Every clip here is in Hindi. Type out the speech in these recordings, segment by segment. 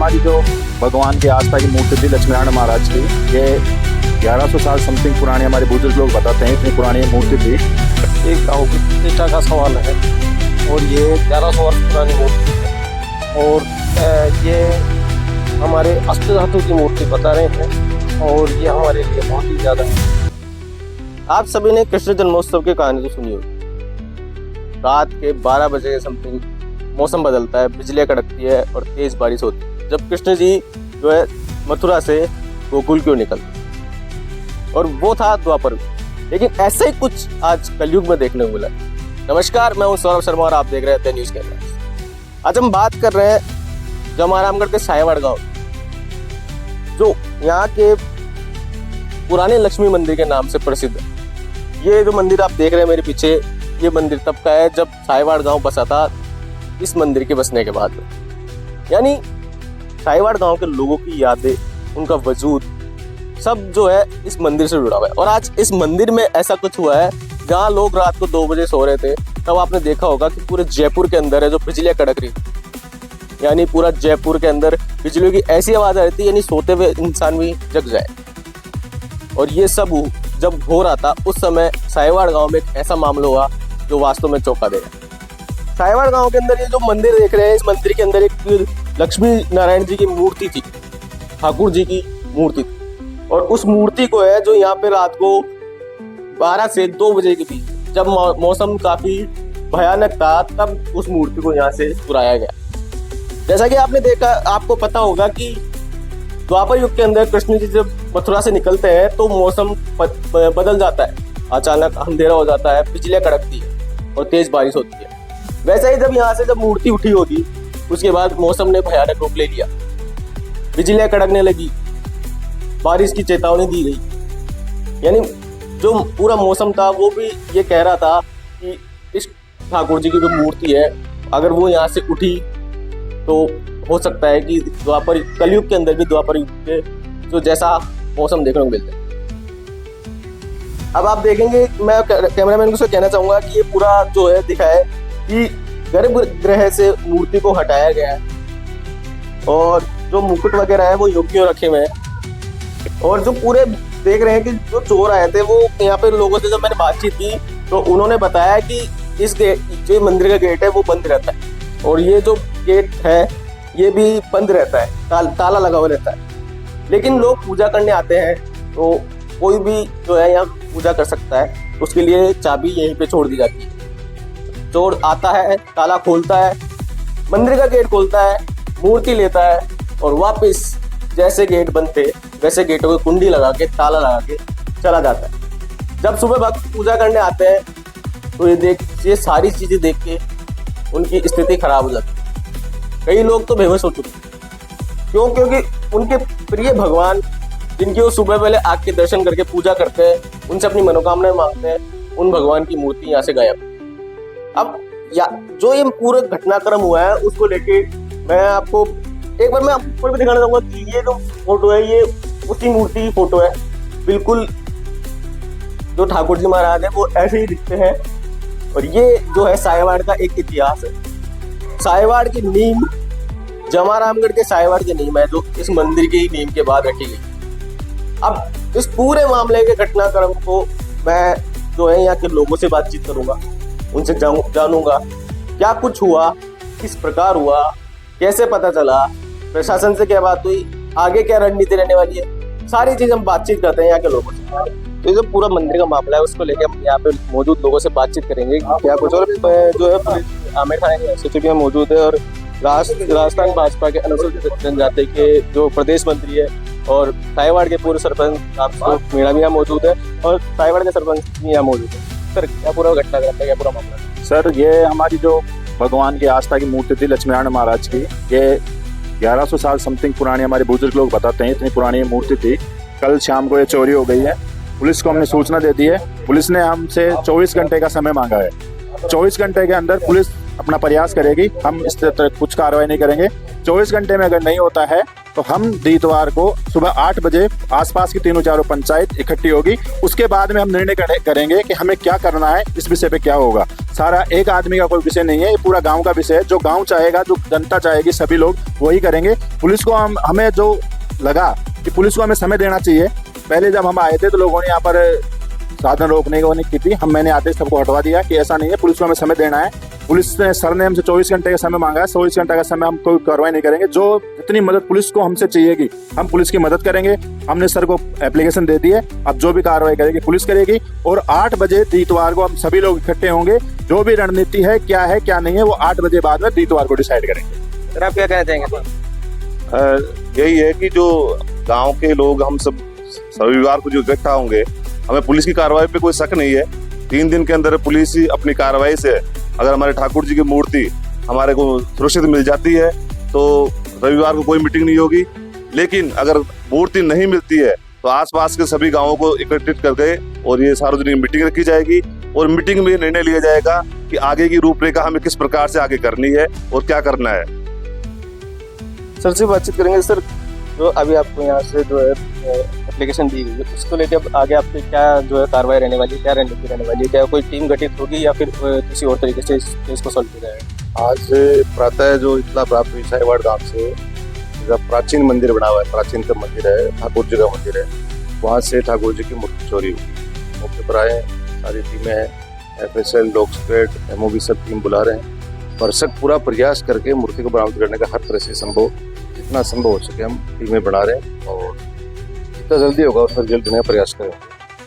हमारी जो भगवान की आस्था की मूर्ति थी लक्ष्मीनारायण महाराज की, ये 1100 साल समथिंग पुरानी, हमारे बुजुर्ग लोग बताते हैं इतनी पुरानी मूर्ति थी। एक गाँव की प्रतिष्ठा का सवाल है और ये 1100 वर्ष पुरानी मूर्ति है और ये हमारे अष्ट धातु की मूर्ति बता रहे हैं और ये हमारे लिए बहुत ही ज़्यादा है। आप सभी ने कृष्ण जन्मोत्सव की कहानी तो सुनी होगी। रात के 12 बजे के समथिंग मौसम बदलता है, बिजलियाँ कड़कती है और तेज बारिश होती है जब कृष्ण जी जो है मथुरा से गोकुल की ओर निकलते, और वो था द्वापर युग। लेकिन ऐसा ही कुछ आज कलयुग में देखने को मिला। नमस्कार, मैं हूं सौरभ शर्मा और आप देख रहे हैं न्यूज़ कैमरा। आज हम बात कर रहे हैं जमारामगढ़ के साहेवाड़ गांव, जो यहाँ के पुराने लक्ष्मी मंदिर के नाम से प्रसिद्ध है। ये जो मंदिर आप देख रहे हैं मेरे पीछे, ये मंदिर तब का है जब साहेवाड़ गांव बसा था इस मंदिर के बसने के बाद। यानी साहेवाड़ गांव के लोगों की यादें, उनका वजूद सब जो है इस मंदिर से जुड़ा हुआ है। और आज इस मंदिर में ऐसा कुछ हुआ है जहाँ लोग रात को 2 बजे सो रहे थे, तब आपने देखा होगा कि पूरे जयपुर के अंदर है जो बिजलियाँ कड़क रही थी। यानी पूरा जयपुर के अंदर बिजलियों की ऐसी आवाज़ आ रही थी, यानी सोते हुए इंसान भी जग जाए। और ये सब जब हो रहा था उस समय साहेवाड़ गांव में एक ऐसा मामला हुआ जो वास्तव में चौंका देगा। साहेवाड़ गांव के अंदर ये जो मंदिर देख रहे हैं, इस मंदिर के अंदर एक लक्ष्मी नारायण जी की मूर्ति थी, ठाकुर जी की मूर्ति थी। और उस मूर्ति को है जो यहाँ पे रात को 12 से 2 बजे के बीच, जब मौसम काफी भयानक था, तब उस मूर्ति को यहाँ से चुराया गया। जैसा कि आपने देखा, आपको पता होगा कि द्वापर युग के अंदर कृष्ण जी जब मथुरा से निकलते हैं तो मौसम बदल जाता है, अचानक अंधेरा हो जाता है, बिजलियाँ कड़कती है और तेज बारिश होती है। वैसे ही जब यहाँ से जब मूर्ति उठी होगी, उसके बाद मौसम ने भयानक रूप ले लिया, बिजलियाँ कड़कने लगी, बारिश की चेतावनी दी गई। यानी जो पूरा मौसम था वो भी ये कह रहा था कि इस ठाकुर जी की जो मूर्ति है, अगर वो यहाँ से उठी तो हो सकता है कि द्वापर कलयुग के अंदर भी द्वापर युग के जो जैसा मौसम देखने को मिलता है। अब आप देखेंगे, मैं कैमरामैन को कहना चाहूंगा कि ये पूरा जो है दिखा है कि गर्भगृह से मूर्ति को हटाया गया है और जो मुकुट वगैरह है वो योग्य रखे हुए हैं। और जो पूरे देख रहे हैं कि जो चोर आए थे, वो यहाँ पे लोगों से जब मैंने बातचीत की तो उन्होंने बताया कि इस गेट, जो मंदिर का गेट है वो बंद रहता है और ये जो गेट है ये भी बंद रहता है, ताला लगा हुआ रहता है। लेकिन लोग पूजा करने आते हैं तो कोई भी जो है यहाँ पूजा कर सकता है, उसके लिए चाबी यहीं पे छोड़ दी जाती है। चोर आता है, ताला खोलता है, मंदिर का गेट खोलता है, मूर्ति लेता है और वापस जैसे गेट बंद थे वैसे गेटों को कुंडी लगा के, ताला लगा के चला जाता है। जब सुबह भक्त पूजा करने आते हैं तो ये सारी चीजें देख के उनकी स्थिति खराब हो जाती है। कई लोग तो बेहोश हो चुके हैं। क्यों? क्योंकि उनके प्रिय भगवान, जिनकी वो सुबह पहले आग के दर्शन करके पूजा करते हैं, उनसे अपनी मनोकामनाएं मांगते हैं, उन भगवान की मूर्ति यहाँ से गायब। अब जो ये पूरा घटनाक्रम हुआ है उसको लेके मैं आपको एक बार मैं आपको भी दिखाना चाहूंगा कि ये जो फोटो है ये उसी मूर्ति की फोटो है। बिल्कुल जो ठाकुर जी महाराज है वो ऐसे ही दिखते हैं। और ये जो है साहेवाड़ का एक इतिहास है। साहेवाड़ की नींव, जमारामगढ़ के साहेवाड़ की नींव है जो इस मंदिर की नींव के बाद रखी गई। अब इस पूरे मामले के घटनाक्रम को मैं जो है यहाँ के लोगों से बातचीत करूंगा, उनसे जानूंगा क्या कुछ हुआ, किस प्रकार हुआ, कैसे पता चला, प्रशासन से क्या बात हुई, आगे क्या रणनीति रहने वाली है, सारी चीज हम बातचीत करते हैं यहाँ के लोगों से। तो ये जो पूरा मंदिर का मामला है उसको लेकर हम यहाँ पे मौजूद लोगों से बातचीत करेंगे क्या कुछ। और जो है आमिर खान के एसएसपी में मौजूद है और राजस्थान भाजपा के अनुसूचित जनजाति के जो प्रदेश मंत्री है और साहेवाड़ के पूर्व सरपंच आप मीणा भी यहाँ मौजूद है और साहेवाड़ के सरपंच भी यहाँ मौजूद है। सर क्या पूरा घटना करता है, क्या पूरा मामला? सर ये हमारी जो भगवान की आस्था की मूर्ति थी लक्ष्मीनारायण महाराज की, ये 1100 साल समथिंग पुरानी, हमारे बुजुर्ग लोग बताते हैं इतनी पुरानी मूर्ति थी। कल शाम को ये चोरी हो गई है। पुलिस को हमने सूचना दे दी है। पुलिस ने हमसे 24 घंटे का समय मांगा है। 24 घंटे के अंदर पुलिस अपना प्रयास करेगी, हम इस तरह कुछ कार्रवाई नहीं करेंगे। 24 घंटे में अगर नहीं होता है तो हम इतवार को सुबह 8 बजे आसपास की तीनों चारों पंचायत इकट्ठी होगी। उसके बाद में हम निर्णय करेंगे कि हमें क्या करना है, इस विषय पे क्या होगा। सारा एक आदमी का कोई विषय नहीं है, ये पूरा गांव का विषय है। जो गांव चाहेगा, जो जनता चाहेगी, सभी लोग वही करेंगे। पुलिस को हमें जो लगा कि पुलिस को हमें समय देना चाहिए। पहले जब हम आए थे तो लोगों ने यहाँ पर साधन रोकने की थी, मैंने आते सबको हटवा दिया कि ऐसा नहीं है, पुलिस को हमें समय देना है। पुलिस ने सर ने हमसे 24 घंटे का समय मांगा है, 24 घंटे का समय हम कोई कार्रवाई नहीं करेंगे। जो जितनी मदद पुलिस को हमसे चाहिएगी हम पुलिस की मदद करेंगे। हमने सर को एप्लीकेशन दे दी है, अब जो भी कार्रवाई करेगी पुलिस करेगी। और 8 बजे इतवार को हम सभी लोग इकट्ठे होंगे। जो भी रणनीति है क्या नहीं है वो 8 बजे बाद में इतवार को डिसाइड करेंगे। सर आप क्या कहना चाहेंगे? यही है कि जो गांव के लोग हम सब रविवार को जो इकट्ठा होंगे, हमें पुलिस की कार्रवाई पे कोई शक नहीं है। 3 दिन के अंदर पुलिस ही अपनी कार्रवाई से अगर हमारे ठाकुर जी की मूर्ति हमारे को सुरक्षित मिल जाती है तो रविवार को कोई मीटिंग नहीं होगी। लेकिन अगर मूर्ति नहीं मिलती है तो आसपास के सभी गांवों को एकत्रित करके और ये सार्वजनिक मीटिंग रखी जाएगी और मीटिंग में निर्णय लिया जाएगा कि आगे की रूपरेखा हमें किस प्रकार से आगे करनी है और क्या करना है। सर से बातचीत करेंगे। सर जो अभी आपको यहाँ से जो है एप्लीकेशन दी गई है उसको लेकर आगे आपकी क्या जो है कार्रवाई रहने वाली है, क्या रणनीति रहने वाली है? क्या कोई टीम गठित होगी या फिर किसी और तरीके से इस केस को सॉल्व किया जाएगा? आज प्रातः जो इतना प्राप्त हुई साहिवाड़ गांव से, जब प्राचीन मंदिर बना हुआ है, प्राचीनतम मंदिर है, ठाकुर जी का मंदिर है, वहाँ से ठाकुर जी की मूर्ति चोरी हुई। मौके पर आए, सारी टीमें हैं, FSL, डॉग स्क्वाड, MOB सब टीम बुला रहे हैं। भरसक पूरा प्रयास करके मूर्ति को बरामद करने का हर तरह से जितना संभव हो सके हम टीमें बना रहे हैं और जितना जल्दी होगा उतना जल्द देने का प्रयास करें।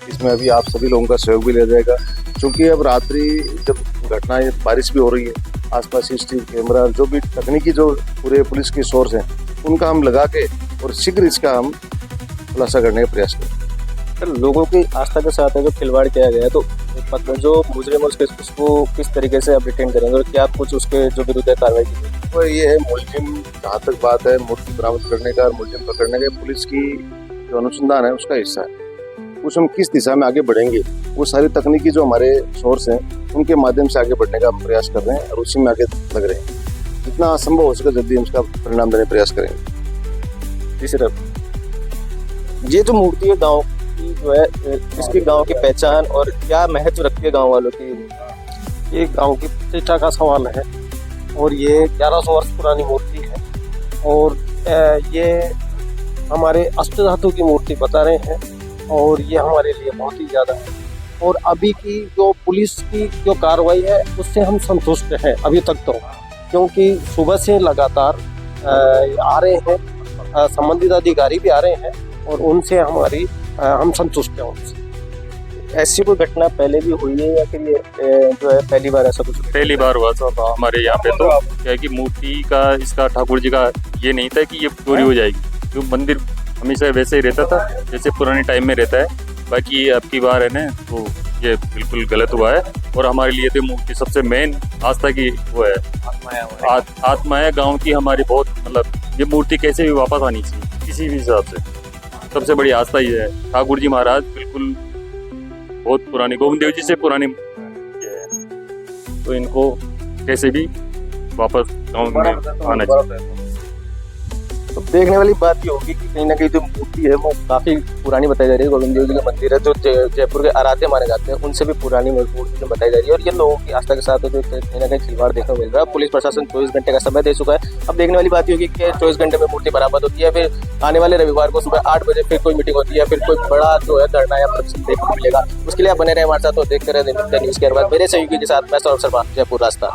इसमें अभी आप सभी लोगों का सहयोग भी लिया जाएगा, क्योंकि अब रात्रि जब घटना है, बारिश भी हो रही है, आसपास CCTV कैमरा, जो भी तकनीकी जो पूरे पुलिस के सोर्स हैं उनका हम लगा के और शीघ्र इसका हम खुलासा करने का प्रयास करें। सर लोगों की आस्था के साथ है जो खिलवाड़ किया गया है, तो मतलब जो मुजरिम उसको किस तरीके से आप डिटेन करेंगे और क्या कुछ उसके जो विरुद्ध है कार्रवाई की? तो ये है मुलजिम, जहाँ तक बात है मूर्ति बरामद करने का और मुलजिम पकड़ने का, पुलिस की जो अनुसंधान है उसका हिस्सा है। उस हम किस दिशा में आगे बढ़ेंगे वो सारी तकनीकी जो हमारे सोर्स हैं उनके माध्यम से आगे बढ़ने का हम प्रयास कर रहे हैं और उसी में आगे लग रहे हैं। जितना संभव हो सके जल्दी हम उसका परिणाम देने का प्रयास करेंगे। जी सर, ये जो मूर्ति है गाँव की जो है, इसकी गाँव की पहचान और क्या महत्व रखती है गाँव वालों की, ये गाँव की प्रतिष्ठा का सवाल है। और ये 1100 वर्ष पुरानी मूर्ति है और ये हमारे अष्टधातु की मूर्ति बता रहे हैं और ये हमारे लिए बहुत ही ज़्यादा है। और अभी की जो पुलिस की जो कार्रवाई है उससे हम संतुष्ट हैं अभी तक तो, क्योंकि सुबह से लगातार आ रहे हैं, संबंधित अधिकारी भी आ रहे हैं और उनसे हम संतुष्ट हैं उनसे। ऐसी कोई घटना पहले भी हुई है या फिर ये जो है पहली बार ऐसा कुछ? पहली बार हुआ था हमारे यहाँ पे। तो क्या है कि मूर्ति का, इसका ठाकुर जी का ये नहीं था कि ये चोरी हो जाएगी, जो मंदिर हमेशा वैसे ही रहता था जैसे पुराने टाइम में रहता है। बाकी अब की बार है ना तो ये बिल्कुल गलत हुआ है और हमारे लिए तो मूर्ति सबसे मेन आस्था की वो है, आत्मा है गाँव की हमारी। बहुत मतलब ये मूर्ति कैसे भी वापस आनी चाहिए किसी भी हिसाब से, सबसे बड़ी आस्था ये है। ठाकुर जी महाराज बिल्कुल बहुत पुराने, गोविंद देव जी से पुराने है, तो इनको कैसे भी वापस गाँव में आना चाहिए। तो देखने वाली बात ये होगी कि कहीं ना कहीं जो मूर्ति है वो काफ़ी पुरानी बताई जा रही है। गोविंद देव जी का मंदिर है जो जयपुर के आराध्य माने जाते हैं, उनसे भी पुरानी मूर्ति बताई जा रही है और ये लोगों की आस्था के साथ जो कहीं ना कहीं खिलवाड़ देखने को मिल रहा है। पुलिस प्रशासन 24 घंटे का समय दे चुका है। अब देखने वाली बात ये होगी कि 24 घंटे में मूर्ति बरामद होती है, फिर आने वाले रविवार को सुबह 8 बजे फिर कोई मीटिंग होती है, फिर कोई बड़ा जो है धरना या प्रदर्शन देखने को मिलेगा। उसके लिए आप बने रहे हमारे साथ और देखते रहे न्यूज़ के बाद। मेरे सहयोगी के साथ मैं सौरभ शर्मा, जयपुर रास्ता।